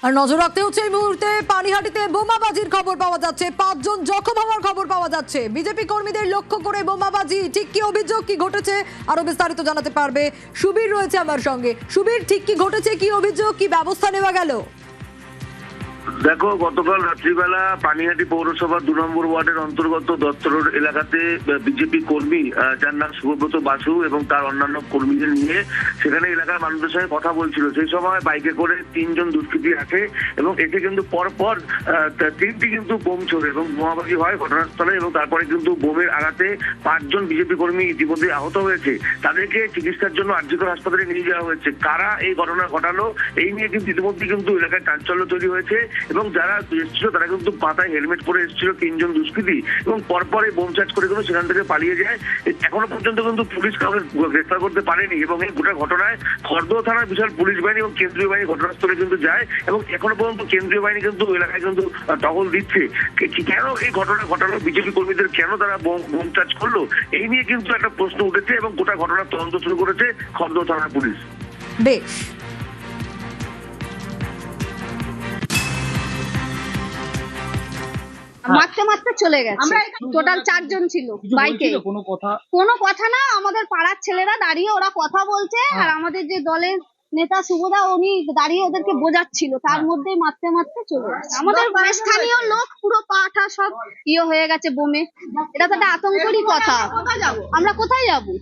আর নজর রাখতে হচ্ছে এই মুহূর্তে পানিহাটিতে বোমাবাজির খবর পাওয়া যাচ্ছে, 5 জন জখম হওয়ার খবর পাওয়া যাচ্ছে। বিজেপি কর্মীদের লক্ষ্য করে বোমাবাজি, ঠিক কি অভিযোগ, কি ঘটেছে আরো বিস্তারিত জানাতে পারবে সুবীর রয়েছে আমার সঙ্গে। সুবীর, ঠিক কি ঘটেছে, কি অভিযোগ, কি ব্যবস্থা নেওয়া গেল? দেখো, গতকাল রাত্রিবেলা পানিহাটি পৌরসভা 2 নম্বর ওয়ার্ডের অন্তর্গত দত্ত রোড এলাকাতে বিজেপি কর্মী যার নাম শুভব্রত বাসু এবং তার অন্যান্য কর্মীদের নিয়ে সেখানে এলাকার মানুষদের সঙ্গে কথা বলছিল। সেই সময় বাইকে করে 3 জন দুষ্কৃতী আসে এবং এতে কিন্তু পরপর 3টি কিন্তু বোম ছোড়ে এবং বোমাবাজি হয় ঘটনাস্থলে, এবং তারপরে কিন্তু বোমের আঘাতে 5 জন বিজেপি কর্মী ইতিমধ্যে আহত হয়েছে। তাদেরকে চিকিৎসার জন্য আরজিকর হাসপাতালে নিয়ে যাওয়া হয়েছে। কারা এই ঘটনা ঘটালো এই নিয়ে কিন্তু ইতিমধ্যে কিন্তু এলাকায় চাঞ্চল্য তৈরি হয়েছে, এবং যারা এসেছিল তারা কিন্তু মাথায় হেলমেট পরে এসেছিল 3 জন দুষ্কৃতী, এবং পরপর এই বোম চার্জ করে কিন্তু সেখান থেকে পালিয়ে যায়। এখনো পর্যন্ত কিন্তু পুলিশ কাউকে গ্রেফতার করতে পারেনি, এবং এই গোটা ঘটনায় খড়দহ থানার বিশাল পুলিশ বাহিনী এবং কেন্দ্রীয় বাহিনী ঘটনাস্থলে কিন্তু যায়, এবং এখনো পর্যন্ত কেন্দ্রীয় বাহিনী কিন্তু এলাকায় কিন্তু টহল দিচ্ছে। কেন এই ঘটনা ঘটালো, বিজেপি কর্মীদের কেন তারা বোম চার্জ করলো, এই নিয়ে কিন্তু একটা প্রশ্ন উঠেছে, এবং গোটা ঘটনার তদন্ত শুরু করেছে খড়দহ থানার পুলিশ। বেশ, মারতে মারতে চলে গেছে। টোটাল 4 জন ছিল বাইকে। কোনো কথা না, আমাদের পাড়ার ছেলেরা দাঁড়িয়ে ওরা কথা বলছে, আর আমাদের যে দলের নেতা শুভদা উনি দাঁড়িয়ে ওদেরকে বোঝাচ্ছিল, তার মধ্যেই মারতে মারতে চলে গেছে। আমাদের স্থানীয় লোক পুরো পাটা সব হয়ে গেছে বোমে। এটা তো একটা আতঙ্কেরই কথা। আমরা কোথায় যাবো?